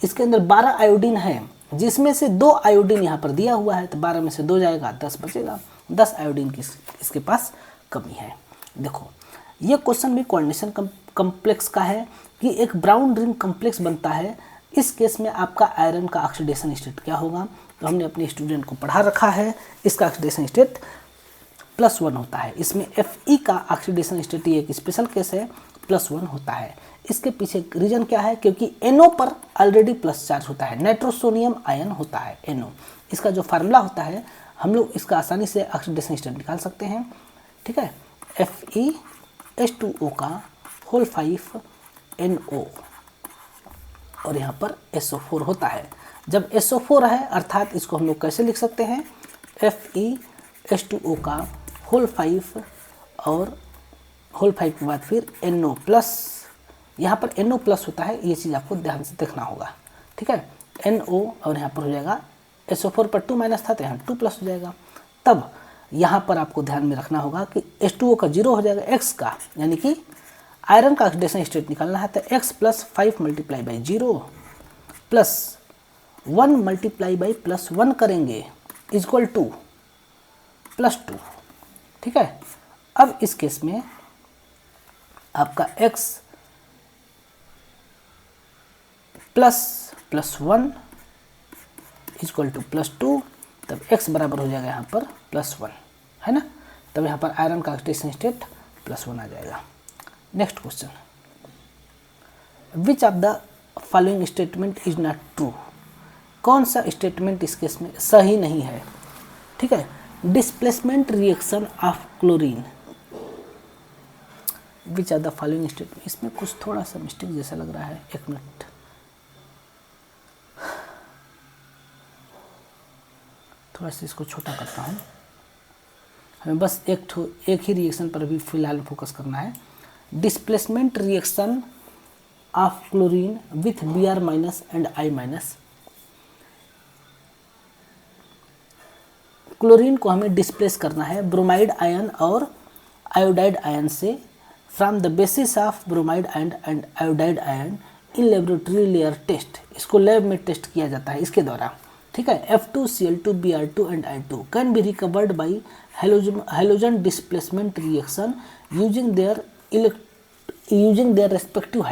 इसके अंदर 12 आयोडीन है, जिसमें से 2 आयोडीन यहाँ पर दिया हुआ है, तो 12 में से 2 जाएगा, 10 बचेगा। 10 आयोडीन की इसके पास कमी है। देखो ये क्वेश्चन भी कोऑर्डिनेशन कॉम्प्लेक्स का है कि एक ब्राउन रिंग कॉम्प्लेक्स बनता है। इस केस में आपका आयरन का ऑक्सीडेशन स्टेट क्या होगा, तो हमने अपने स्टूडेंट को पढ़ा रखा है। इसका ऑक्सीडेशन स्टेट +1 होता है। इसमें Fe का ऑक्सीडेशन स्टेट, ये एक स्पेशल केस है, +1 होता है। इसके पीछे रीजन क्या है, क्योंकि NO पर ऑलरेडी प्लस चार्ज होता है, नाइट्रोसोनियम आयन होता है NO। इसका जो फार्मूला होता है, हम लोग इसका आसानी से ऑक्सीडेशन स्टेट निकाल सकते हैं, ठीक है। FeH2O का होल 5 NO और यहाँ पर SO4 होता है। जब SO4 है अर्थात इसको हम लोग कैसे लिख सकते हैं, FeH2O का होल 5 और होल 5 के बाद फिर NO प्लस, यहाँ पर NO प्लस होता है, ये चीज़ आपको ध्यान से देखना होगा, ठीक है। NO और यहाँ पर हो जाएगा SO4 पर 2 माइनस था तो यहाँ 2 प्लस हो जाएगा। तब यहाँ पर आपको ध्यान में रखना होगा कि H2O का 0 हो जाएगा, X का, यानी कि आयरन का ऑक्सीडेशन स्टेट निकालना है, तो X plus 5 multiply by 0 plus 1 multiply by +1 करेंगे इक्वल टू +2, ठीक है। अब इस केस में आपका X +1 इक्वल टू +2, तब X बराबर हो जाएगा यहाँ पर +1, है ना। तब यहाँ पर आयरन का ऑक्सीडेशन स्टेट +1 आ जाएगा। Next question, which of the following statement is not true. कौन सा स्टेटमेंट इस केस में सही नहीं है, ठीक है। Displacement reaction of chlorine, which of the following statement, इसमें कुछ थोड़ा सा मिस्टेक जैसा लग रहा है, 1 मिनट, थोड़ा सा इसको छोटा करता हूँ। हमें बस एक ही रिएक्शन पर भी फिलहाल फोकस करना है। Displacement reaction of chlorine with Br minus and I minus. Chlorine को हमें डिस्प्लेस करना है ब्रोमाइड आयन और आयोडाइड आयन से, from the basis of bromide and iodide ion in laboratory layer test. इसको लैब में टेस्ट किया जाता है इसके द्वारा, ठीक है। F2Cl2 Br2 and I2 can be recovered by halogen displacement reaction using their respective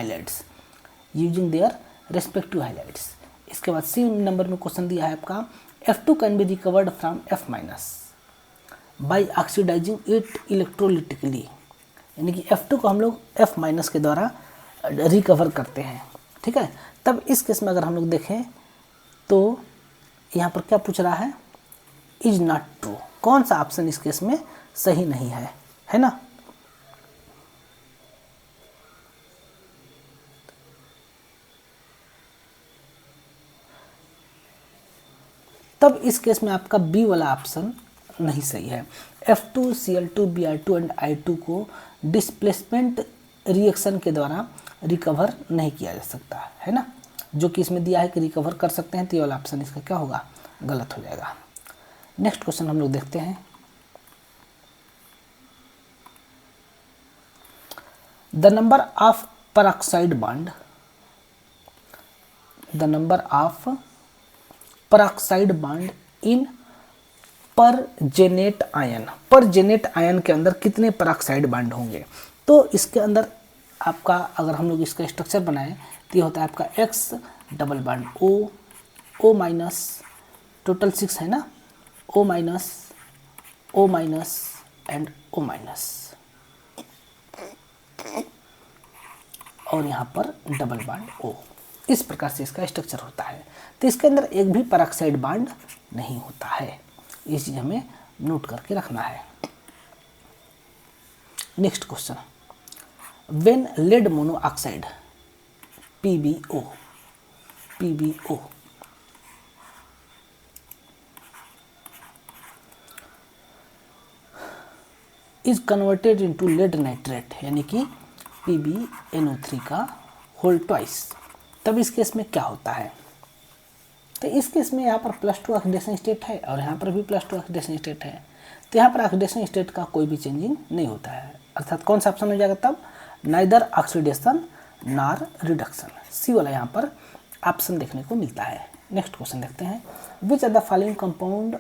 highlights, इसके बाद C नंबर में क्वेश्चन दिया है आपका, F2 can be recovered from F minus by oxidising it electrolytically, यानी कि F2 को हम लोग F माइनस के द्वारा रिकवर करते हैं, ठीक है। तब इस केस में अगर हम लोग देखें तो यहाँ पर क्या पूछ रहा है, इज नॉट ट्रू। कौन सा ऑप्शन इस केस में सही नहीं है ना। तब इस केस में आपका बी वाला ऑप्शन नहीं सही है। F2Cl2 Br2 एंड I2 को डिस्प्लेसमेंट रिएक्शन के द्वारा रिकवर नहीं किया जा सकता है ना, जो कि इसमें दिया है कि रिकवर कर सकते हैं, तो ये वाला ऑप्शन इसका क्या होगा, गलत हो जाएगा। नेक्स्ट क्वेश्चन हम लोग देखते हैं, the number of peroxide bond, इन परजेनेट आयन के अंदर कितने पेरोक्साइड बॉन्ड होंगे। तो इसके अंदर आपका अगर हम लोग इसका स्ट्रक्चर बनाएं तो ये होता है आपका X double bond O minus, total 6 है ना, O minus and O minus, और यहाँ पर डबल बॉन्ड O। इस प्रकार से इसका स्ट्रक्चर होता है। तो इसके अंदर एक भी पेरोक्साइड बॉन्ड नहीं होता है। ये चीज़ हमें नोट करके रखना है। Next question, when lead monoxide PbO is converted into lead nitrate यानी कि PbNO3 का होल ट्वाइस, तब इस केस में क्या होता है? तो इस केस में यहाँ पर +2 ऑक्सीडेशन स्टेट है और यहाँ पर भी +2 ऑक्सीडेशन स्टेट है, तो यहाँ पर ऑक्सीडेशन स्टेट का कोई भी चेंजिंग नहीं होता है, अर्थात कौन सा ऑप्शन हो जाएगा तब? नाइदर ऑक्सीडेशन नॉर रिडक्शन, सी वाला यहाँ पर ऑप्शन देखने को मिलता है। नेक्स्ट क्वेश्चन देखते हैं, which are the following compound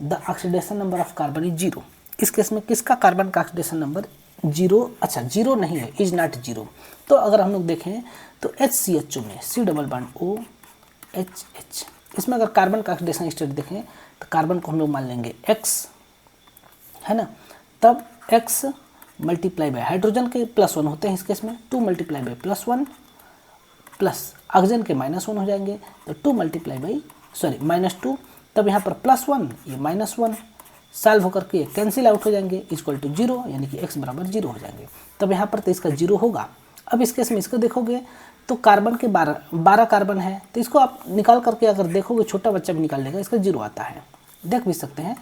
the oxidation number of carbon is 0। इस केस में किसका कार्बन का ऑक्सीडेशन नंबर 0? अच्छा 0 नहीं है, इज नॉट 0। तो अगर हम लोग देखें तो HCHO में C डबल बॉन्ड OHH, इसमें अगर कार्बन का ऑक्सीडेशन स्टेट देखें तो कार्बन को हम लोग मान लेंगे X, है ना, तब X मल्टीप्लाई बाय हाइड्रोजन के +1 होते हैं इस केस में, 2 मल्टीप्लाई बाय +1 प्लस ऑक्सीजन के -1 हो जाएंगे, तो 2 मल्टीप्लाई बाई -2, तब यहाँ पर +1 ये -1 सॉल्व होकर के कैंसिल आउट हो जाएंगे, इक्वल टू 0 यानी कि x बराबर 0 हो जाएंगे। तब यहाँ पर तो इसका 0 होगा। अब इस केस में इसको देखोगे तो कार्बन के 12 कार्बन है, तो इसको आप निकाल करके अगर देखोगे, छोटा बच्चा भी निकाल लेगा, इसका 0 आता है, देख भी सकते हैं।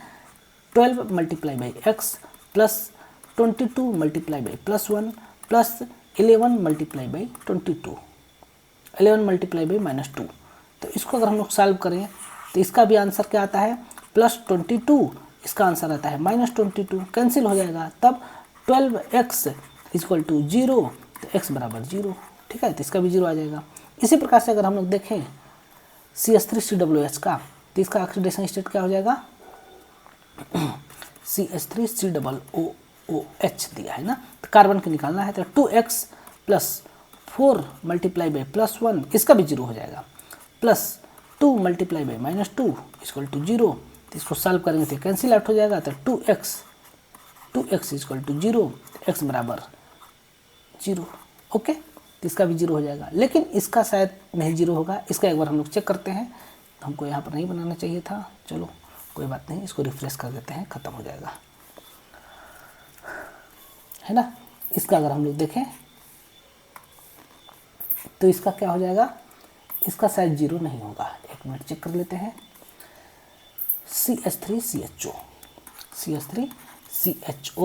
12 multiply by x plus 22 multiply by +1 plus 11 multiply by 22, 11 multiply by -2, तो इसको अगर हम लोग सॉल्व करें तो इसका भी आंसर क्या आता है? +22, इसका आंसर आता है -22, कैंसिल हो जाएगा, तब 12x इक्वल टू 0, तो x बराबर 0, ठीक है, तो इसका भी 0 आ जाएगा। इसी प्रकार से अगर हम लोग देखें CH3COOH का, तो इसका ऑक्सीडेशन स्टेट क्या हो जाएगा? CH3COOH दिया है ना, तो कार्बन के निकालना है, तो 2x प्लस 4 मल्टीप्लाई बाई +1, इसका भी 0 हो जाएगा, plus 2 multiply by -2 equal to 0, तो इसको सॉल्व करेंगे तो कैंसिल आउट हो जाएगा, तो 2x इक्वल टू 0, x बराबर 0, ओके, तो इसका भी 0 हो जाएगा। लेकिन इसका शायद नहीं 0 होगा, इसका एक बार हम लोग चेक करते हैं, हमको यहाँ पर नहीं बनाना चाहिए था, चलो कोई बात नहीं, इसको रिफ्रेश कर देते हैं, ख़त्म हो जाएगा, है ना। इसका अगर हम लोग देखें तो इसका क्या हो जाएगा? इसका शायद 0 नहीं होगा, एक मिनट चेक कर लेते हैं। CH3CHO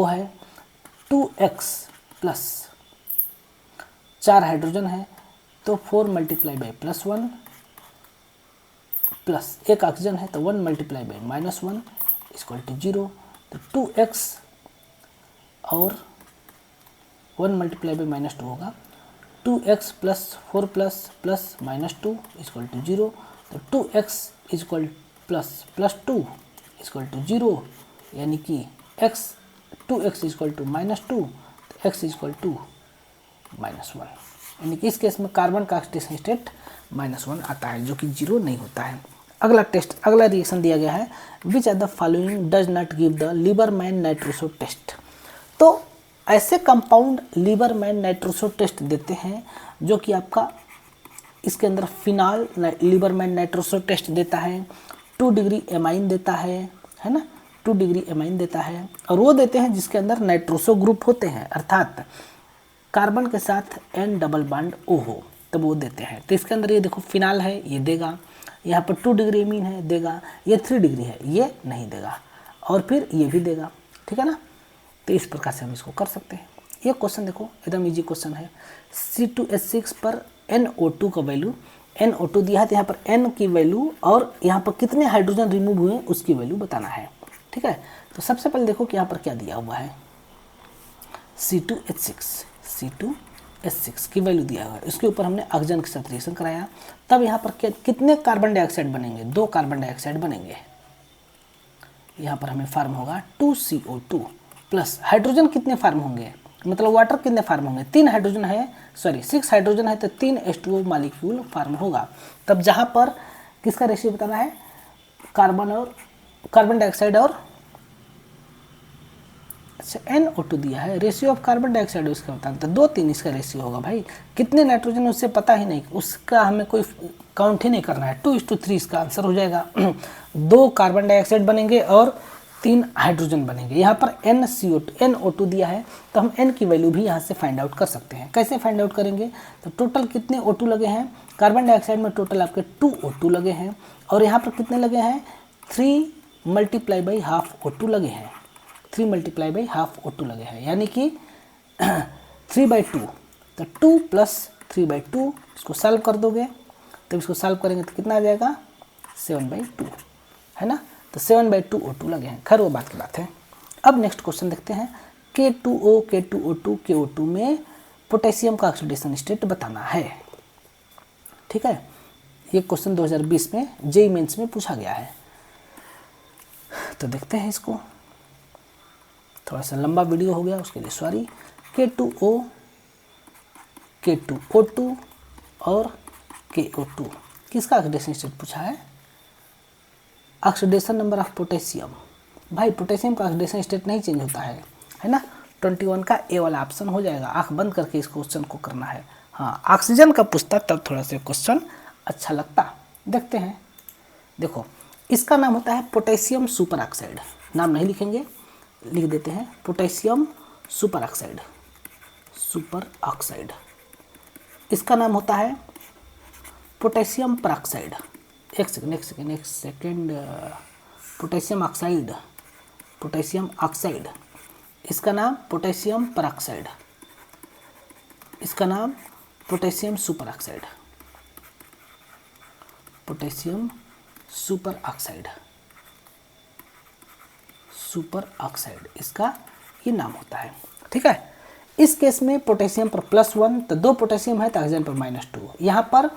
है, 2x प्लस 4 हाइड्रोजन है, तो 4 मल्टीप्लाई बाई +1 प्लस 1 ऑक्सीजन है, तो 1 मल्टीप्लाई बाई -1 इक्वल टू 0, तो 2x और 1 मल्टीप्लाई बाई -2 होगा, 2x plus 4 plus -2 equal to 0, तो 2x equal plus +2 equal to 0, यानी कि 2x इक्वल टू -2, तो x इक्वल टू -1, यानी कि इस केस में कार्बन का ऑक्सीडेशन स्टेट -1 आता है, जो कि 0 नहीं होता है। अगला रिएक्शन दिया गया है, which are the following does not give the Liebermann nitroso test. तो ऐसे कंपाउंड लीबरमैन नाइट्रोसो टेस्ट देते हैं जो कि आपका इसके अंदर फिनाल लीबरमैन नाइट्रोसो टेस्ट देता है, 2 डिग्री एमाइन देता है ना, 2 डिग्री एमाइन देता है, और वो देते हैं जिसके अंदर नाइट्रोसो ग्रुप होते हैं, अर्थात कार्बन के साथ N डबल बॉन्ड O हो, तब वो देते हैं। तो इसके अंदर ये देखो फिनाल है, ये देगा, यहाँ पर 2 डिग्री एमीन है, देगा, ये 3 डिग्री है, ये नहीं देगा, और फिर ये भी देगा, ठीक है ना। तो इस प्रकार से हम इसको कर सकते हैं। ये क्वेश्चन देखो एकदम इजी क्वेश्चन है, C2H6 पर NO2 का वैल्यू, NO2 दिया है, तो यहाँ पर N की वैल्यू और यहाँ पर कितने हाइड्रोजन रिमूव हुए उसकी वैल्यू बताना है, ठीक है। तो सबसे पहले देखो कि यहाँ पर क्या दिया हुआ है, C2H6 की वैल्यू दिया हुआ है, इसके ऊपर हमने ऑक्सीजन के साथ रिएक्शन कराया, तब यहाँ पर कितने कार्बन डाइऑक्साइड बनेंगे? 2 कार्बन डाइऑक्साइड बनेंगे, यहाँ पर हमें फार्म होगा 2CO2 प्लस हाइड्रोजन कितने फार्म होंगे, मतलब वाटर कितने फार्म होंगे? 3 हाइड्रोजन है, 6 हाइड्रोजन है, तो 3 H2O मॉलिक्यूल फार्म होगा। तब जहाँ पर किसका रेशियो बताना है? कार्बन डाइऑक्साइड और अच्छा NO2 दिया है, रेशियो ऑफ कार्बन डाइऑक्साइड इसका बताना, तो 2-3 इसका रेशियो होगा भाई। कितने नाइट्रोजन उससे पता ही नहीं, उसका हमें कोई काउंट ही नहीं करना है। 2:3 इसका आंसर हो जाएगा। 2 कार्बन डाइऑक्साइड बनेंगे और 3 हाइड्रोजन बनेंगे। यहाँ पर NO2 दिया है, तो हम N की वैल्यू भी यहाँ से फाइंड आउट कर सकते हैं। कैसे फाइंड आउट करेंगे, तो टोटल कितने O2 लगे हैं, कार्बन डाइऑक्साइड में टोटल आपके 2 O2 लगे हैं, और यहाँ पर कितने लगे हैं, 3 × ½ O2 लगे हैं, 3 × ½ O2 लगे हैं, यानी कि 3/2, तो 2 + 3/2, इसको सॉल्व कर दोगे, तो इसको सॉल्व करेंगे तो कितना आ जाएगा, 7/2, है ना। तो 7/2 O2 लगे हैं। खैर वो बात की बात है। अब नेक्स्ट क्वेश्चन देखते हैं, K2O K2O2 KO2 में पोटेशियम का ऑक्सीडेशन स्टेट बताना है। ठीक है, ये क्वेश्चन 2020 में जेईई मेंस में पूछा गया है। तो देखते हैं इसको, थोड़ा सा लंबा वीडियो हो गया उसके लिए सॉरी। K2O K2O2 और KO2 किसका ऑक्सीडेशन स्टेट पूछा है, ऑक्सीडेशन नंबर ऑफ पोटेशियम। भाई पोटेशियम का ऑक्सीडेशन स्टेट नहीं चेंज होता है ना। 21 का ए वाला ऑप्शन हो जाएगा। आंख बंद करके इस क्वेश्चन को करना है। हाँ, ऑक्सीजन का पूछता तब थोड़ा सा क्वेश्चन अच्छा लगता। देखते हैं, देखो इसका नाम होता है पोटेशियम सुपर ऑक्साइड। नाम नहीं लिखेंगे, लिख देते हैं potassium super oxide, super oxide. इसका नाम होता है पोटेशियम परऑक्साइड। एक second, potassium oxide, potassium oxide. इसका नाम पोटेशियम परऑक्साइड, इसका नाम potassium super oxide, potassium super oxide, super oxide इसका ये नाम होता है। ठीक है, इस केस में पोटेशियम पर +1, तो 2 पोटेशियम है तो ऑक्सीजन पर -2। यहाँ पर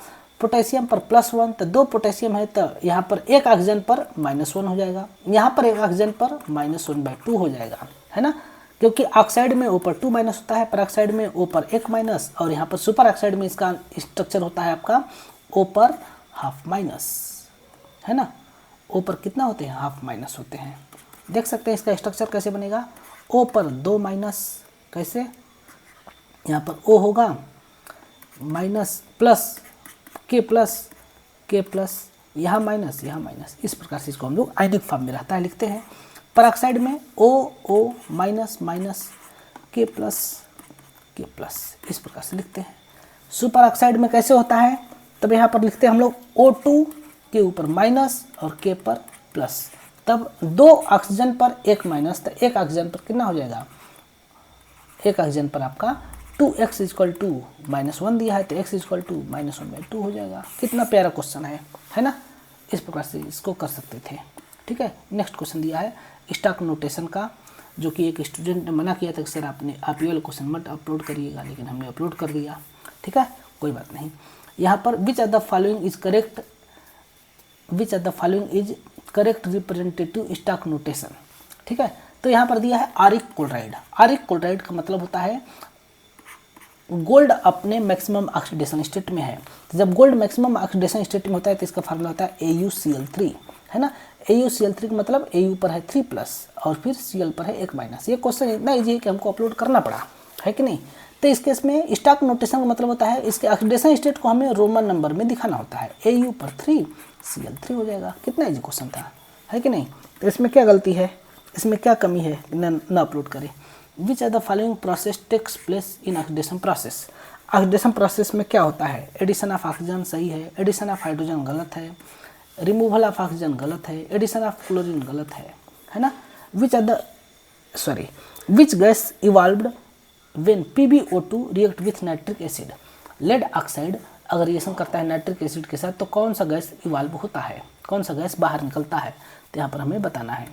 पोटेशियम पर +1, तो 2 पोटेशियम है तो यहाँ पर 1 ऑक्सीजन पर -1 हो जाएगा, यहाँ पर 1 ऑक्सीजन पर -1/2 हो जाएगा, है ना। क्योंकि ऑक्साइड में O पर 2 माइनस होता है, परऑक्साइड में O पर 1 माइनस, और यहाँ पर सुपर ऑक्साइड में इसका स्ट्रक्चर होता है आपका O पर ½ है ना। O पर कितना होते हैं, ½ होते हैं। देख सकते हैं इसका स्ट्रक्चर कैसे बनेगा, O पर 2 माइनस, कैसे, यहाँ पर O होगा माइनस प्लस K प्लस, यहाँ माइनस, यहाँ माइनस, इस प्रकार से इसको हम लोग आयनिक फॉर्म में रहता है लिखते हैं। परऑक्साइड में O minus minus K plus, इस प्रकार से लिखते हैं। सुपर ऑक्साइड में कैसे होता है, तब यहाँ पर लिखते हैं हम लोग O2 के ऊपर माइनस और K पर प्लस, तब 2 ऑक्सीजन पर 1 माइनस, तो 1 ऑक्सीजन पर कितना हो जाएगा, 1 ऑक्सीजन पर आपका 2x = -1 दिया है, तो x = -1/2 हो जाएगा। कितना प्यारा क्वेश्चन है ना। इस प्रकार से इसको कर सकते थे। ठीक है, नेक्स्ट क्वेश्चन दिया है स्टॉक नोटेशन का, जो कि एक स्टूडेंट ने मना किया था कि सर आपने आप ये वाला क्वेश्चन मत अपलोड करिएगा, लेकिन हमने अपलोड कर दिया। ठीक है, कोई बात नहीं। यहाँ पर which are the following is correct representative stock notation. ठीक है, तो यहाँ पर दिया है आरिक क्लोराइड। आरिक क्लोराइड का मतलब होता है गोल्ड अपने मैक्सिमम ऑक्सीडेशन स्टेट में है। तो जब गोल्ड मैक्सिमम ऑक्सीडेशन स्टेट में होता है तो इसका फार्मूला होता है AuCl3, है ना। AuCl3 का मतलब Au पर है 3+ और फिर Cl पर है 1-। ये क्वेश्चन इतना ईजी है कि हमको अपलोड करना पड़ा, है कि नहीं। तो इस केस में स्टॉक नोटेशन का मतलब होता है इसके ऑक्सीडेशन स्टेट को हमें रोमन नंबर में दिखाना होता है। Au पर 3 Cl3 हो जाएगा। कितना ईजी क्वेश्चन था, है कि नहीं। तो इसमें क्या गलती है, इसमें क्या कमी है न अपलोड करें। Which are the following process takes place in oxidation process. Oxidation process में क्या होता है, एडिशन ऑफ ऑक्सीजन सही है, एडिशन ऑफ हाइड्रोजन गलत है, रिमूवल ऑफ ऑक्सीजन गलत है, एडिशन ऑफ क्लोरीन गलत है ना। Which gas evolved when PbO2 react with nitric acid. Lead oxide अगर रिएक्शन करता है नाइट्रिक एसिड के साथ तो कौन सा गैस इवॉल्व होता है, कौन सा गैस बाहर निकलता है, तो यहाँ पर हमें बताना है।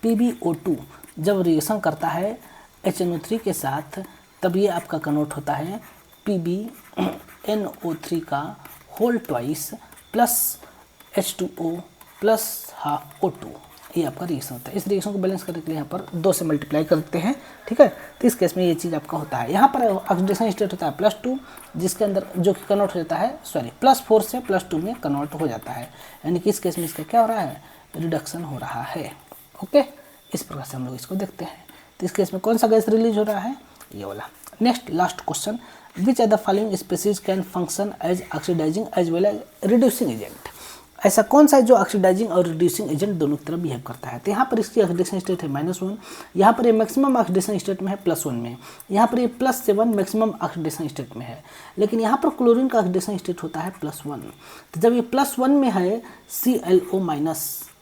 PbO2 जब रिएक्शन करता है HNO3 के साथ तब ये आपका कन्वर्ट होता है PbNO3 का whole twice plus H2O plus ½ O2। ये आपका रिएक्शन होता है। इस रिएक्शन को बैलेंस करने के लिए यहाँ पर 2 से मल्टीप्लाई करते हैं। ठीक है, तो इस केस में ये चीज़ आपका होता है। यहाँ पर ऑक्सीडेशन स्टेट होता है +2, जिसके अंदर जो कि कन्वर्ट हो जाता है +4 से +2 में कन्वर्ट हो जाता है। यानी कि इस केस में इसका क्या हो रहा है, रिडक्शन हो रहा है। ओके, इस प्रकार से हम लोग इसको देखते हैं। तो इस केस में कौन सा गैस रिलीज हो रहा है, ये वाला। Next last question, which are the following species can function as oxidising as well as reducing agent. ऐसा कौन सा है जो ऑक्सीडाइजिंग और रिड्यूसिंग एजेंट दोनों की तरफ बिहेव करता है। तो यहाँ पर इसकी ऑक्सीडेशन स्टेट है -1, यहाँ पर ये मैक्सिमम ऑक्सीडेशन स्टेट में है +1 में, यहाँ पर ये +7 मैक्सिमम ऑक्सीडेशन स्टेट में है, लेकिन यहाँ पर क्लोरीन का ऑक्सीडेशन स्टेट होता है +1। तो जब ये +1 में है ClO-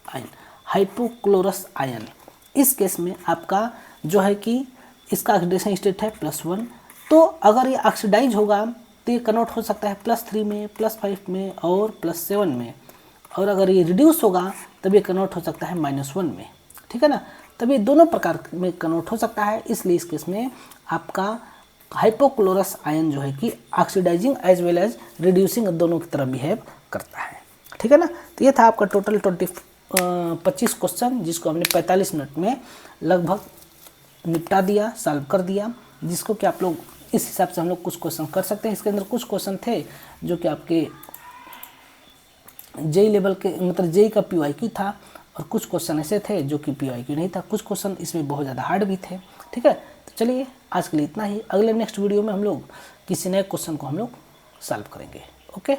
आयन, हाइपोक्लोरस आयन, इस केस में आपका जो है कि इसका ऑक्सीडेशन स्टेट है +1। तो अगर ये ऑक्सीडाइज होगा तो ये कन्वर्ट हो सकता है +3 में, +5 में और +7 में, और अगर ये रिड्यूस होगा तब ये कन्वर्ट हो सकता है -1 में, ठीक है ना। तब ये दोनों प्रकार में कन्वर्ट हो सकता है, इसलिए इस केस में आपका हाइपोक्लोरस आयन जो है कि oxidising as well as reducing दोनों की तरह बिहेव करता है, ठीक है ना। तो ये था आपका टोटल 25 क्वेश्चन, जिसको हमने 45 मिनट में लगभग निपटा दिया, सॉल्व कर दिया, जिसको कि आप लोग इस हिसाब से हम लोग कुछ क्वेश्चन कर सकते हैं। इसके अंदर कुछ क्वेश्चन थे जो कि आपके जेई लेवल के, मतलब जेई का PYQ था, और कुछ क्वेश्चन ऐसे थे जो कि PYQ नहीं था, कुछ क्वेश्चन इसमें बहुत ज़्यादा हार्ड भी थे, ठीक है। तो चलिए आज के लिए इतना ही, अगले नेक्स्ट वीडियो में हम लोग किसी नए क्वेश्चन को हम लोग सॉल्व करेंगे। ओके।